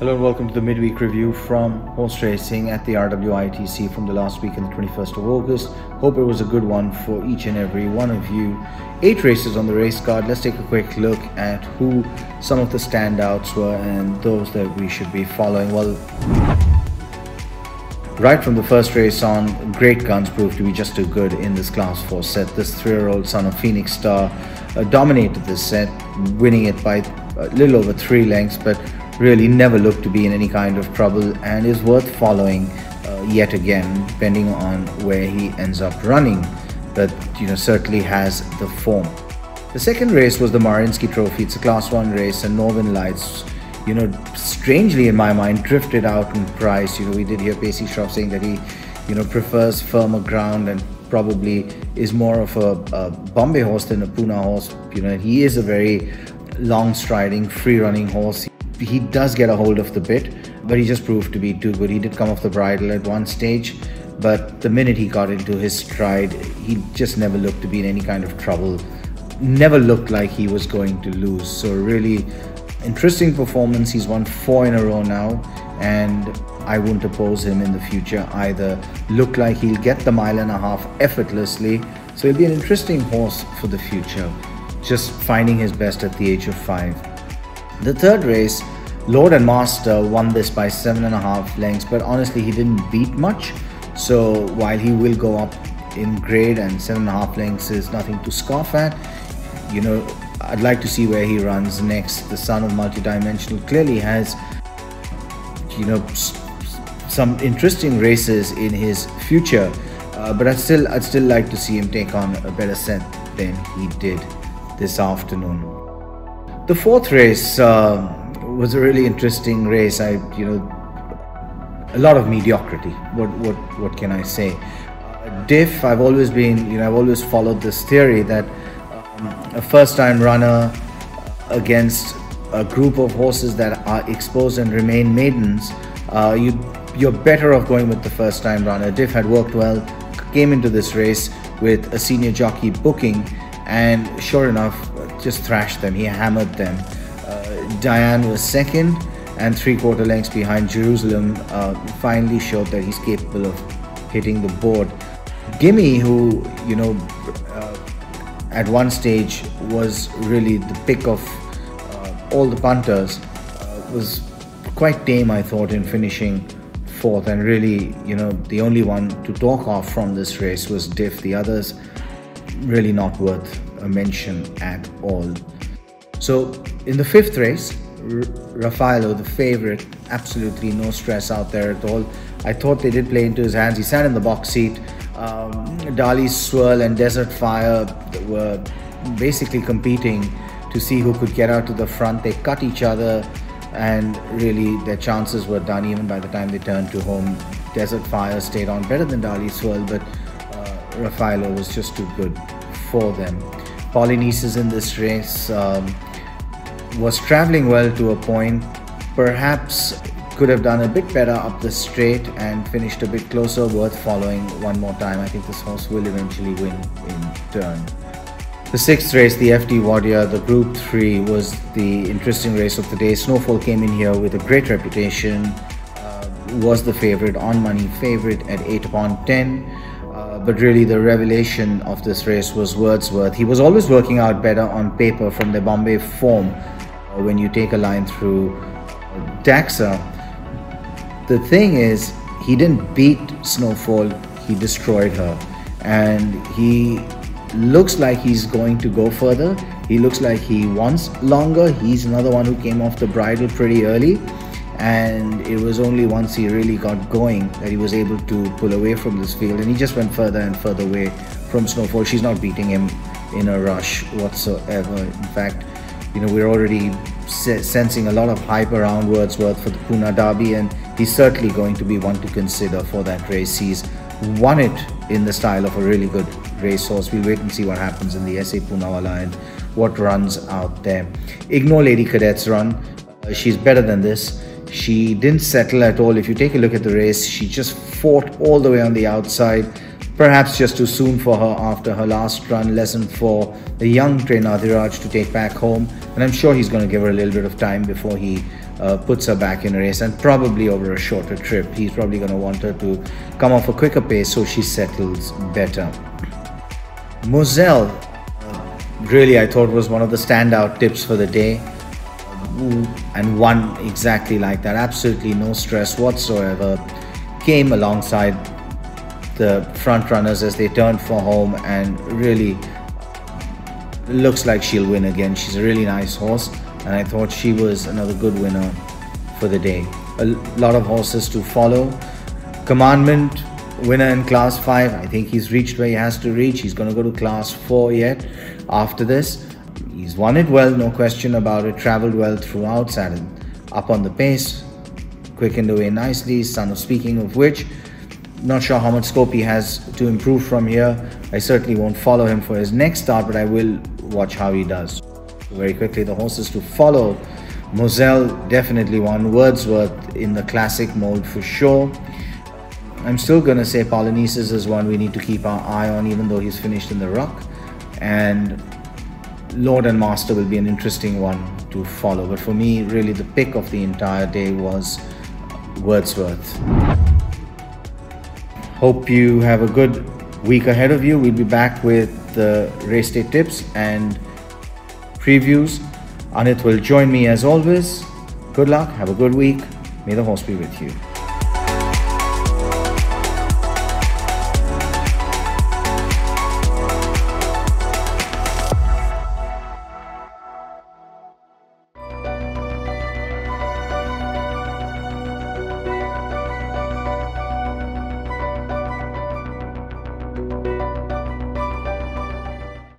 Hello and welcome to the midweek review from horse racing at the RWITC from the last week on the 21st of August. Hope it was a good one for each and every one of you. 8 races on the race card. Let's take a quick look at who some of the standouts were and those that we should be following. Well, right from the first race on, Great Guns proved to be just too good in this Class 4 set. This 3-year-old son of Phoenix Star dominated this set, winning it by a little over 3 lengths, but really never looked to be in any kind of trouble and is worth following yet again, depending on where he ends up running. But certainly has the form. The second race was the Marinsky Trophy. It's a Class 1 race, and Northern Lights, strangely in my mind, drifted out in price. We did hear Pacey Shroff saying that he, prefers firmer ground and probably is more of a Bombay horse than a Pune horse. He is a very long-striding, free-running horse. He does get a hold of the bit, but he just proved to be too good. He did come off the bridle at one stage, but the minute he got into his stride, he just never looked to be in any kind of trouble. Never looked like he was going to lose. So really interesting performance. He's won 4 in a row now, and I wouldn't oppose him in the future either. Look like he'll get the 1.5 miles effortlessly. So he'll be an interesting horse for the future, just finding his best at the age of 5. The third race, Lord and Master won this by 7.5 lengths, but honestly he didn't beat much. So while he will go up in grade and 7.5 lengths is nothing to scoff at, I'd like to see where he runs next. The son of multidimensional clearly has some interesting races in his future, but I'd still like to see him take on a better set than he did this afternoon. The fourth race was a really interesting race. A lot of mediocrity. What can I say? Diff. I've always followed this theory that a first-time runner against a group of horses that are exposed and remain maidens, you're better off going with the first-time runner. Diff had worked well, came into this race with a senior jockey booking, and sure enough, just thrashed them. He hammered them. Diane was second and 3/4 lengths behind. Jerusalem finally showed that he's capable of hitting the board. Gimme, who at one stage was really the pick of all the punters, was quite tame, I thought, in finishing 4th, and really the only one to talk of from this race was Diff. The others really not worth a mention at all. So in the 5th race, Raffaello, the favorite, absolutely no stress out there at all. I thought they did play into his hands. He sat in the box seat. Dali's Swirl and Desert Fire were basically competing to see who could get out to the front. They cut each other, and really their chances were done even by the time they turned to home. Desert Fire stayed on better than Dali's Swirl, but Raffaello was just too good for them. Polynices in this race was traveling well to a point. Perhaps could have done a bit better up the straight and finished a bit closer. Worth following one more time. I think this horse will eventually win in turn. The 6th race, the FD Warrior, the Group 3, was the interesting race of the day. Snowfall came in here with a great reputation. Was the favorite, on money favorite at 8/10. But really the revelation of this race was Wordsworth. He was always working out better on paper from the Bombay form when you take a line through Daxa. The thing is, he didn't beat Snowfall, he destroyed her. And he looks like he's going to go further. He looks like he wants longer. He's another one who came off the bridle pretty early. And it was only once he really got going that he was able to pull away from this field, and he just went further and further away from Snowfall. She's not beating him in a rush whatsoever. In fact, we're already sensing a lot of hype around Wordsworth for the Pune Derby, and he's certainly going to be one to consider for that race. He's won it in the style of a really good racehorse. We'll wait and see what happens in the SA Poonawalla and what runs out there. Ignore Lady Cadet's run. She's better than this. She didn't settle at all. If you take a look at the race, she just fought all the way on the outside. Perhaps just too soon for her after her last run. Lesson for the young trainer Adhiraj to take back home. And I'm sure he's going to give her a little bit of time before he puts her back in a race, and probably over a shorter trip. He's probably going to want her to come off a quicker pace so she settles better. Moselle, really I thought was one of the standout tips for the day, and won exactly like that. Absolutely no stress whatsoever. Came alongside the front runners as they turned for home, and really looks like she'll win again. She's a really nice horse, and I thought she was another good winner for the day. A lot of horses to follow. Commandment, winner in class 5. I think he's reached where he has to reach. He's going to go to class 4 yet after this. He's won it well, no question about it. Traveled well throughout, sat up on the pace, quickened away nicely. Son of Speaking of which, not sure how much scope he has to improve from here. I certainly won't follow him for his next start, but I will watch how he does. Very quickly, the horses to follow. Moselle definitely won. Wordsworth in the classic mode for sure. I'm still going to say Polynices is one we need to keep our eye on, even though he's finished in the ruck. And Lord and Master will be an interesting one to follow. But for me, really the pick of the entire day was Wordsworth. Hope you have a good week ahead of you. We'll be back with the race day tips and previews. Anit will join me as always. Good luck, have a good week. May the horse be with you.